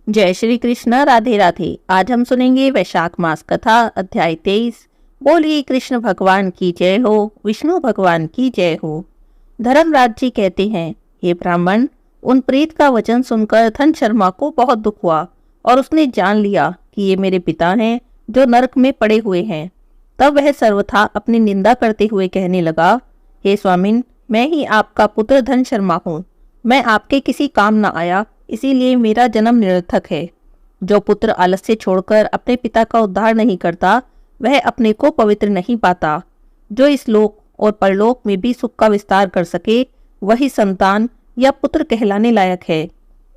जय श्री कृष्ण। राधे राधे। आज हम सुनेंगे वैशाख मास कथा अध्याय 23। बोलिए कृष्ण भगवान की जय हो, विष्णु भगवान की जय हो। धर्मराज जी कहते हैं, हे ब्राह्मण, उन प्रेत का वचन सुनकर धन शर्मा को बहुत दुख हुआ और उसने जान लिया कि ये मेरे पिता हैं जो नरक में पड़े हुए हैं। तब वह सर्वथा अपनी निंदा करते हुए कहने लगा, हे स्वामिन, मैं ही आपका पुत्र धन शर्मा हूँ। मैं आपके किसी काम न आया, इसीलिए मेरा जन्म निरर्थक है। जो पुत्र आलस्य छोड़कर अपने पिता का उद्धार नहीं करता, वह अपने को पवित्र नहीं पाता। जो इस लोक और परलोक में भी सुख का विस्तार कर सके, वही संतान या पुत्र कहलाने लायक है।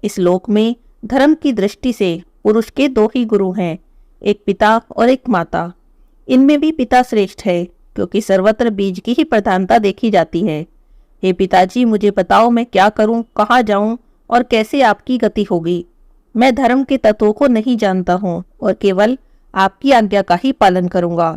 इस लोक में धर्म की दृष्टि से पुरुष के दो ही गुरु हैं, एक पिता और एक माता। इनमें भी पिता श्रेष्ठ है, क्योंकि सर्वत्र बीज की ही प्रधानता देखी जाती है। हे पिताजी, मुझे बताओ मैं क्या करूं, कहाँ जाऊं और कैसे आपकी गति होगी। मैं धर्म के तत्वों को नहीं जानता हूँ और केवल आपकी आज्ञा का ही पालन करूंगा।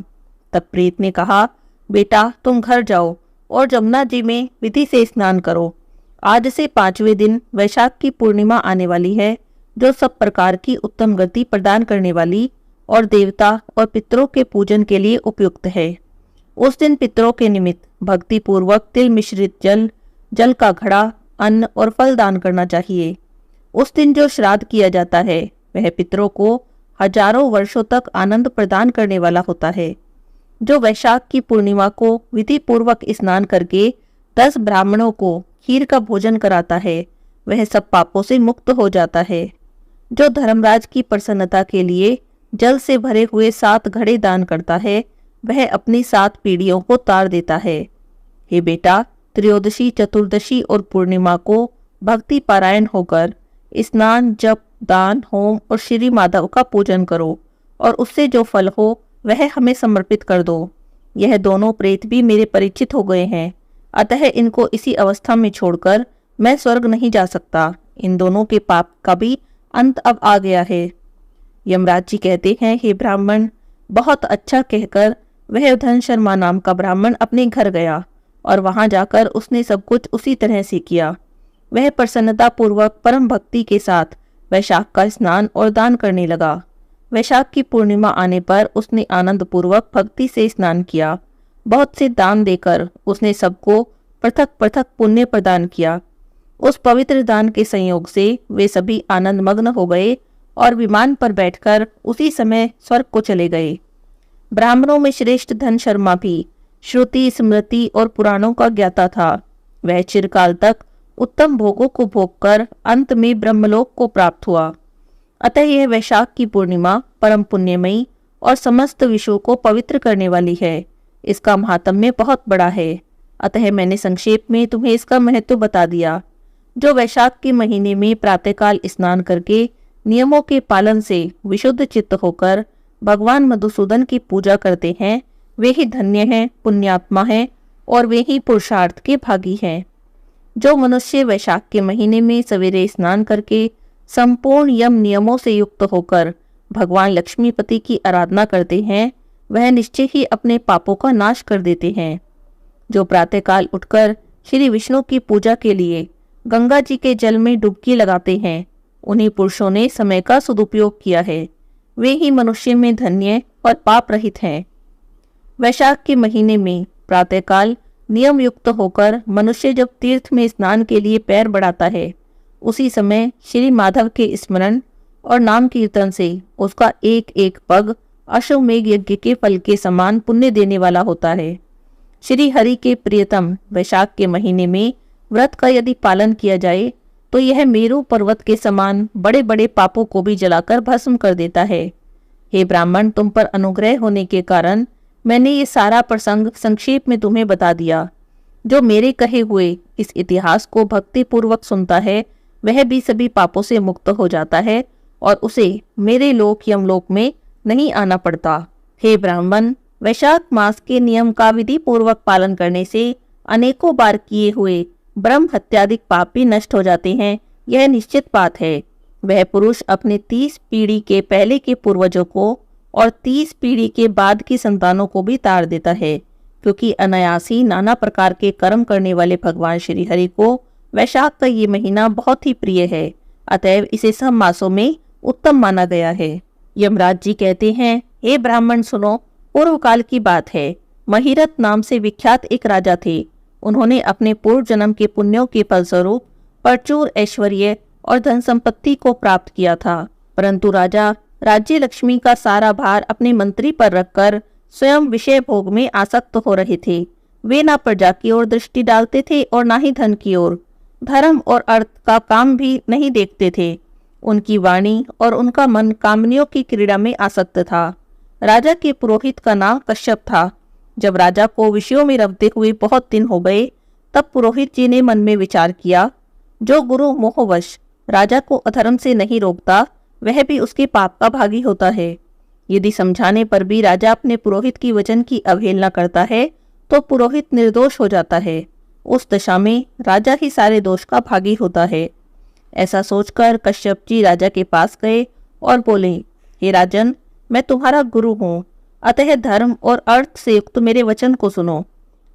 तब प्रेत ने कहा, बेटा तुम घर जाओ और जमुना जी में विधि से स्नान करो। आज से 5वें दिन वैशाख की पूर्णिमा आने वाली है, जो सब प्रकार की उत्तम गति प्रदान करने वाली और देवता और पितरों के पूजन के लिए उपयुक्त है। उस दिन पितरों के निमित्त भक्ति पूर्वक तिल मिश्रित जल का घड़ा, अन्न और फल दान करना चाहिए। उस दिन जो श्राद्ध किया जाता है, वह पितरों को हजारों वर्षों तक आनंद प्रदान करने वाला होता है। जो वैशाख की पूर्णिमा को विधि पूर्वक स्नान करके 10 ब्राह्मणों को खीर का भोजन कराता है, वह सब पापों से मुक्त हो जाता है। जो धर्मराज की प्रसन्नता के लिए जल से भरे हुए 7 घड़े दान करता है, वह अपनी 7 पीढ़ियों को तार देता है। हे बेटा, त्रयोदशी, चतुर्दशी और पूर्णिमा को भक्ति पारायण होकर स्नान, जप, दान, होम और श्री माधव का पूजन करो और उससे जो फल हो वह हमें समर्पित कर दो। यह दोनों प्रेत भी मेरे परिचित हो गए हैं, अतः इनको इसी अवस्था में छोड़कर मैं स्वर्ग नहीं जा सकता। इन दोनों के पाप का भी अंत अब आ गया है। यमराज जी कहते हैं, हे ब्राह्मण, बहुत अच्छा कहकर वह धन शर्मा नाम का ब्राह्मण अपने घर गया और वहां जाकर उसने सब कुछ उसी तरह से किया। वह प्रसन्नता पूर्वक परम भक्ति के साथ वैशाख का स्नान और दान करने लगा। वैशाख की पूर्णिमा आने पर उसने आनंद पूर्वक भक्ति से स्नान किया। बहुत से दान देकर उसने सबको पृथक पृथक पुण्य प्रदान किया। उस पवित्र दान के संयोग से वे सभी आनंद मग्न हो गए और विमान पर बैठकर उसी समय स्वर्ग को चले गए। ब्राह्मणों में श्रेष्ठ धन शर्मा भी श्रुति, स्मृति और पुराणों का ज्ञाता था। वह चिरकाल तक उत्तम भोगों को भोगकर अंत में ब्रह्मलोक को प्राप्त हुआ। अतः यह वैशाख की पूर्णिमा परम पुण्यमयी और समस्त विश्वों को पवित्र करने वाली है। इसका महात्म्य बहुत बड़ा है, अतः मैंने संक्षेप में तुम्हें इसका महत्व बता दिया। जो वैशाख के महीने में प्रातःकाल स्नान करके नियमों के पालन से विशुद्ध चित्त होकर भगवान मधुसूदन की पूजा करते हैं, वे ही धन्य हैं, पुण्यात्मा हैं और वे ही पुरुषार्थ के भागी हैं। जो मनुष्य वैशाख के महीने में सवेरे स्नान करके संपूर्ण यम नियमों से युक्त होकर भगवान लक्ष्मीपति की आराधना करते हैं, वह निश्चय ही अपने पापों का नाश कर देते हैं। जो प्रातःकाल उठकर श्री विष्णु की पूजा के लिए गंगा जी के जल में डुबकी लगाते हैं, उन्हीं पुरुषों ने समय का सदुपयोग किया है। वे ही मनुष्य में धन्य और पाप रहित हैं। वैशाख के महीने में प्रातःकाल नियम युक्त होकर मनुष्य जब तीर्थ में स्नान के लिए पैर बढ़ाता है, उसी समय श्री माधव के स्मरण और नाम कीर्तन से उसका एक एक पग अश्वमेघ यज्ञ के फल के समान पुण्य देने वाला होता है। श्री हरि के प्रियतम वैशाख के महीने में व्रत का यदि पालन किया जाए तो यह मेरु पर्वत के समान बड़े बड़े पापों को भी जलाकर भस्म कर देता है। हे ब्राह्मण, तुम पर अनुग्रह होने के कारण मैंने ये सारा प्रसंग संक्षेप में तुम्हें बता दिया। जो मेरे कहे हुए इस इतिहास को भक्ति पूर्वक सुनता है, वह भी सभी पापों से मुक्त हो जाता है और उसे मेरे लोक यमलोक में नहीं आना पड़ता। हे ब्राह्मण, वैशाख मास के नियम का विधि पूर्वक पालन करने से अनेकों बार किए हुए ब्रह्म हत्यादिक पाप भी नष्ट हो जाते हैं, यह निश्चित बात है। वह पुरुष अपने 30 पीढ़ी के पहले के पूर्वजों को और 30 पीढ़ी के बाद की संतानों को भी तार देता है, क्योंकि अनायासी नाना प्रकार के कर्म करने वाले भगवान श्री हरि को वैशाख का ये महीना बहुत ही प्रिय है। अतएव इसे सब मासों में उत्तम माना गया है। यमराज जी कहते हैं, हे ब्राह्मण सुनो, पूर्व काल की बात है। महिरथ नाम से विख्यात एक राजा थे। उन्होंने अपने पूर्व जन्म के पुण्यों के फलस्वरूप प्रचुर ऐश्वर्य और धन संपत्ति को प्राप्त किया था, परंतु राजा राज्य लक्ष्मी का सारा भार अपने मंत्री पर रखकर स्वयं विषय भोग में आसक्त हो रहे थे। वे ना प्रजा की ओर दृष्टि डालते थे और ना ही धन की ओर। धर्म और अर्थ का काम भी नहीं देखते थे। उनकी वाणी और उनका मन कामनियों की क्रीड़ा में आसक्त था। राजा के पुरोहित का नाम कश्यप था। जब राजा को विषयों में रमते हुए बहुत दिन हो गए, तब पुरोहित जी ने मन में विचार किया, जो गुरु मोहवश राजा को अधर्म से नहीं रोकता, वह भी उसके पाप का भागी होता है। यदि समझाने पर भी राजा अपने पुरोहित की वचन की अवहेलना करता है, तो पुरोहित निर्दोष हो जाता है। उस दशा में राजा ही सारे दोष का भागी होता है। ऐसा सोचकर कश्यप जी राजा के पास गए और बोले, हे राजन, मैं तुम्हारा गुरु हूँ, अतः धर्म और अर्थ से युक्त मेरे वचन को सुनो।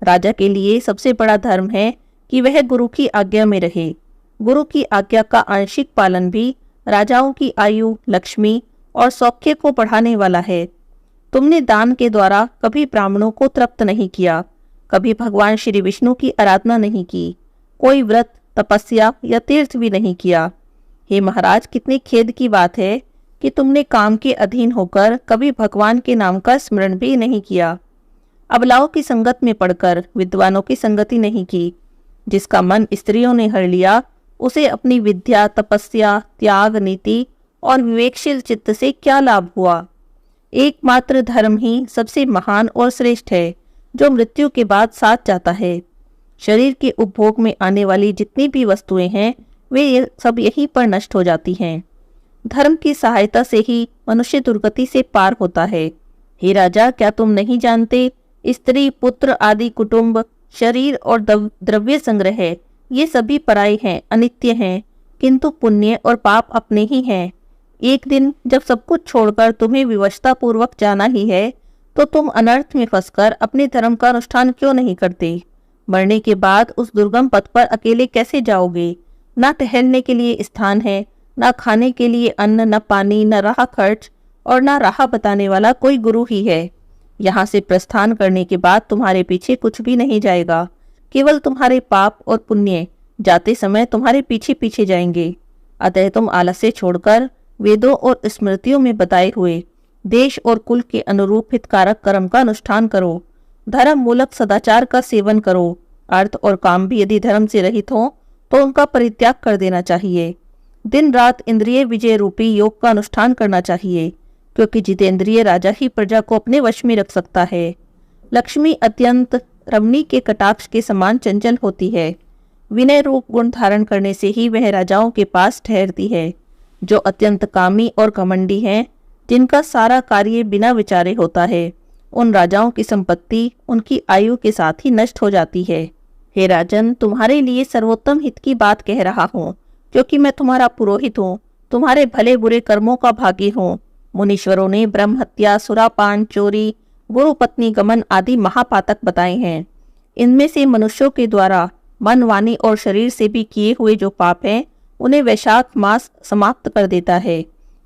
राजा के लिए सबसे बड़ा धर्म है कि वह गुरु की आज्ञा में रहे। गुरु की आज्ञा का आंशिक पालन भी राजाओं की आयु, लक्ष्मी और सौख्य को बढ़ाने वाला है। तुमने दान के द्वारा कभी ब्राह्मणों को तृप्त नहीं किया, कभी भगवान श्री विष्णु की आराधना नहीं की, कोई व्रत, तपस्या या तीर्थ भी नहीं किया। हे महाराज, कितनी खेद की बात है कि तुमने काम के अधीन होकर कभी भगवान के नाम का स्मरण भी नहीं किया। अबलाओं की संगत में पड़कर विद्वानों की संगति नहीं की। जिसका मन स्त्रियों ने हर लिया, उसे अपनी विद्या, तपस्या, त्याग, नीति और विवेकशील चित्त से क्या लाभ हुआ। एकमात्र धर्म ही सबसे महान और श्रेष्ठ है, जो मृत्यु के बाद साथ जाता है। शरीर के उपभोग में आने वाली जितनी भी वस्तुएं हैं, वे सब यहीं पर नष्ट हो जाती हैं। धर्म की सहायता से ही मनुष्य दुर्गति से पार होता है। हे राजा, क्या तुम नहीं जानते, स्त्री, पुत्र आदि कुटुंब, शरीर और द्रव्य संग्रह, ये सभी पराये हैं, अनित्य हैं, किंतु पुण्य और पाप अपने ही हैं। एक दिन जब सब कुछ छोड़कर तुम्हें विवशता पूर्वक जाना ही है, तो तुम अनर्थ में फंसकर अपने धर्म का अनुष्ठान क्यों नहीं करते? मरने के बाद उस दुर्गम पथ पर अकेले कैसे जाओगे? ना ठहरने के लिए स्थान है, ना खाने के लिए अन्न, न पानी, न राह खर्च और ना राह बताने वाला कोई गुरु ही है। यहाँ से प्रस्थान करने के बाद तुम्हारे पीछे कुछ भी नहीं जाएगा, केवल तुम्हारे पाप और पुण्य जाते समय तुम्हारे पीछे पीछे जाएंगे। अतः तुम आलस्य छोड़कर वेदों और स्मृतियों में बताए हुए देश और कुल के अनुरूप हितकारक कर्म का अनुष्ठान करो। धर्म मूलक सदाचार का सेवन करो। अर्थ और काम भी यदि धर्म से रहित हो तो उनका परित्याग कर देना चाहिए। दिन रात इंद्रिय विजय रूपी योग का अनुष्ठान करना चाहिए, क्योंकि जितेंद्रिय राजा ही प्रजा को अपने वश में रख सकता है। लक्ष्मी अत्यंत रमणी के कटाक्ष के समान चंचल होती है। विनय रूप गुण धारण करने से ही वह राजाओं के पास ठहरती है। जो अत्यंत कामी और घमंडी हैं, जिनका सारा कार्य बिना विचारे होता है, उन राजाओं की संपत्ति उनकी आयु के साथ ही नष्ट हो जाती है। हे राजन, तुम्हारे लिए सर्वोत्तम हित की बात कह रहा हूँ, क्योंकि मैं तुम्हारा पुरोहित हूँ, तुम्हारे भले बुरे कर्मों का भागी हूँ। मुनीश्वरों ने ब्रह्म हत्या, सुरापान, चोरी, गुरु पत्नी गमन आदि महापातक बताए हैं। इनमें से मनुष्यों के द्वारा मन, वाणी और शरीर से भी किए हुए जो पाप हैं, उन्हें वैशाख मास समाप्त कर देता है।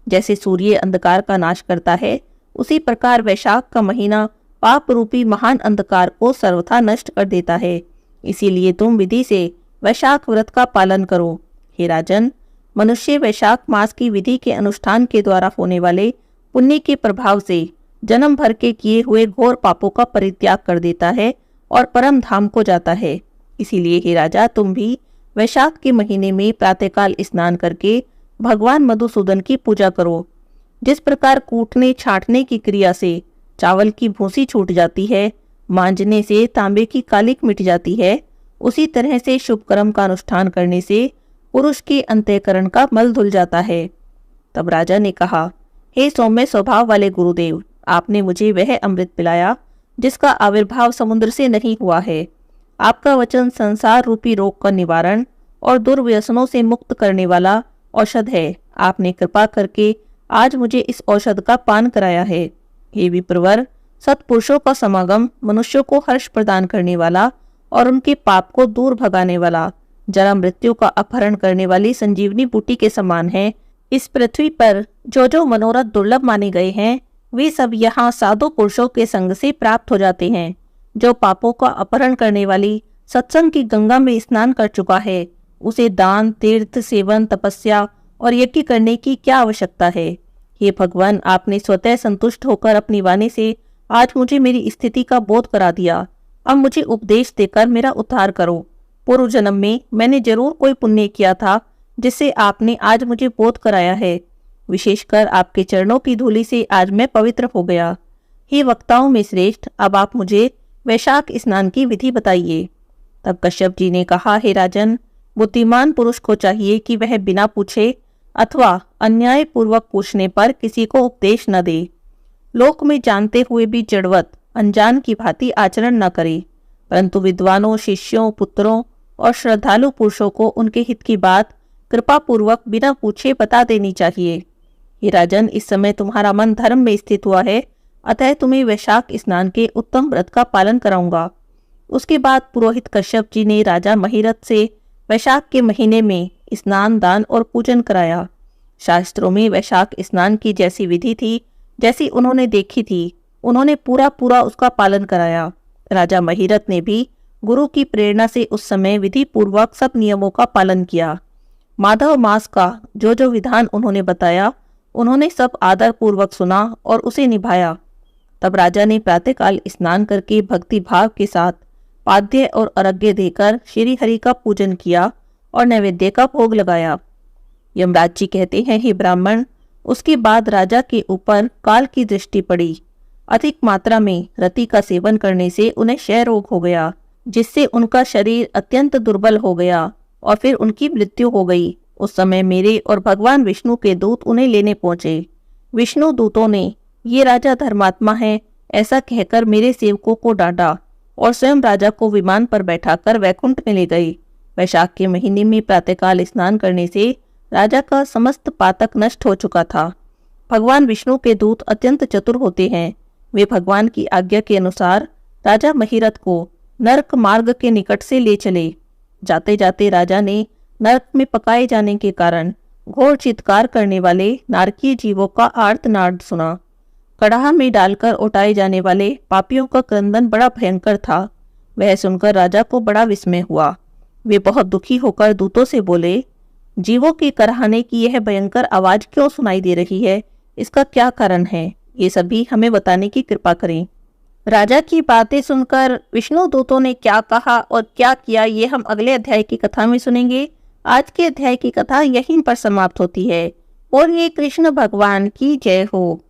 जैसे सूर्य अंधकार का नाश करता है, उसी प्रकार वैशाख का महीना पाप रूपी महान अंधकार को सर्वथा नष्ट कर देता है। इसीलिए तुम विधि से वैशाख व्रत का पालन करो। हे राजन, मनुष्य वैशाख मास की विधि के अनुष्ठान के द्वारा होने वाले पुण्य के प्रभाव से जन्म भर के किए हुए घोर पापों का परित्याग कर देता है और परम धाम को जाता है। इसीलिए हे राजा, तुम भी वैशाख के महीने में प्रातःकाल स्नान करके भगवान मधुसूदन की पूजा करो। जिस प्रकार कूटने छांटने की क्रिया से चावल की भूसी छूट जाती है, मांजने से तांबे की कालिक मिट जाती है, उसी तरह से शुभ कर्म का अनुष्ठान करने से पुरुष के अंतःकरण का मल धुल जाता है। तब राजा ने कहा, हे सौम्य स्वभाव वाले गुरुदेव, आपने मुझे वह अमृत पिलाया जिसका आविर्भाव समुद्र से नहीं हुआ है। आपका वचन संसार रूपी रोग का निवारण और दुर्व्यसनों से मुक्त करने वाला औषध है। आपने कृपा करके आज मुझे इस औषध का पान कराया है। हे विप्रवर, सत्पुरुषों का समागम मनुष्यों को हर्ष प्रदान करने वाला और उनके पाप को दूर भगाने वाला, जरा मृत्यु का अपहरण करने वाली संजीवनी बूटी के समान है। इस पृथ्वी पर जो जो मनोरथ दुर्लभ माने गए हैं वे सब यहाँ साधु पुरुषों के संग से प्राप्त हो जाते हैं। जो पापों का अपहरण करने वाली सत्संग की गंगा में स्नान कर चुका है उसे दान, तीर्थ, सेवन, तपस्या और यज्ञ करने की क्या आवश्यकता है। हे भगवान, आपने स्वतः संतुष्ट होकर अपनी वाणी से आज मुझे मेरी स्थिति का बोध करा दिया। अब मुझे उपदेश देकर मेरा उद्धार करो। पूर्व जन्म में मैंने जरूर कोई पुण्य किया था जिससे आपने आज मुझे बोध कराया है। विशेषकर आपके चरणों की धूलि से आज मैं पवित्र हो गया। हे वक्ताओं में श्रेष्ठ, अब आप मुझे वैशाख स्नान की विधि बताइए। तब कश्यप जी ने कहा, हे राजन, बुद्धिमान पुरुष को चाहिए कि वह बिना पूछे अथवा अन्याय पूर्वक पूछने पर किसी को उपदेश न दे। लोक में जानते हुए भी जड़वत अनजान की भांति आचरण न करे, परंतु विद्वानों, शिष्यों, पुत्रों और श्रद्धालु पुरुषों को उनके हित की बात कृपा पूर्वक बिना पूछे बता देनी चाहिए। हे राजन, इस समय तुम्हारा मन धर्म में स्थित हुआ है, अतः तुम्हें वैशाख स्नान के उत्तम व्रत का पालन कराऊंगा। उसके बाद पुरोहित कश्यप जी ने राजा महिरथ से वैशाख के महीने में स्नान, दान और पूजन कराया। शास्त्रों में वैशाख स्नान की जैसी विधि थी, जैसी उन्होंने देखी थी, उन्होंने पूरा पूरा उसका पालन कराया। राजा महिरथ ने भी गुरु की प्रेरणा से उस समय विधि पूर्वक सब नियमों का पालन किया। माधव मास का जो जो विधान उन्होंने बताया उन्होंने सब आदर पूर्वक सुना और उसे निभाया। तब राजा ने प्रातःकाल स्नान करके भक्ति भाव के साथ पाद्य और अर्घ्य देकर श्री हरि का पूजन किया और नैवेद्य का भोग लगाया। यमराज जी कहते हैं, हे ब्राह्मण, उसके बाद राजा के ऊपर काल की दृष्टि पड़ी। अधिक मात्रा में रति का सेवन करने से उन्हें क्षय रोग हो गया, जिससे उनका शरीर अत्यंत दुर्बल हो गया और फिर उनकी मृत्यु हो गई। उस समय मेरे और भगवान विष्णु के दूत उन्हें लेने पहुंचे। विष्णु दूतों ने ये राजा धर्मात्मा है ऐसा कहकर मेरे सेवकों को डांटा और स्वयं राजा को विमान पर बैठाकर वैकुंठ में ले गए। वैशाख के महीने में प्रातःकाल स्नान करने से राजा का समस्त पातक नष्ट हो चुका था। भगवान विष्णु के दूत अत्यंत चतुर होते हैं। वे भगवान की आज्ञा के अनुसार राजा महिरथ को नरक मार्ग के निकट से ले चले। जाते जाते राजा ने नरक में पकाए जाने के कारण घोर चित्कार करने वाले नारकीय जीवों का आर्तनाद सुना। कड़ाह में डालकर उठाए जाने वाले पापियों का क्रंदन बड़ा भयंकर था। वह सुनकर राजा को बड़ा विस्मय हुआ। वे बहुत दुखी होकर दूतों से बोले, जीवों के कराहने की यह भयंकर आवाज क्यों सुनाई दे रही है? इसका क्या कारण है? ये सभी हमें बताने की कृपा करें। राजा की बातें सुनकर विष्णु दूतों ने क्या कहा और क्या किया, ये हम अगले अध्याय की कथा में सुनेंगे। आज के अध्याय की कथा यहीं पर समाप्त होती है। और ये कृष्ण भगवान की जय हो।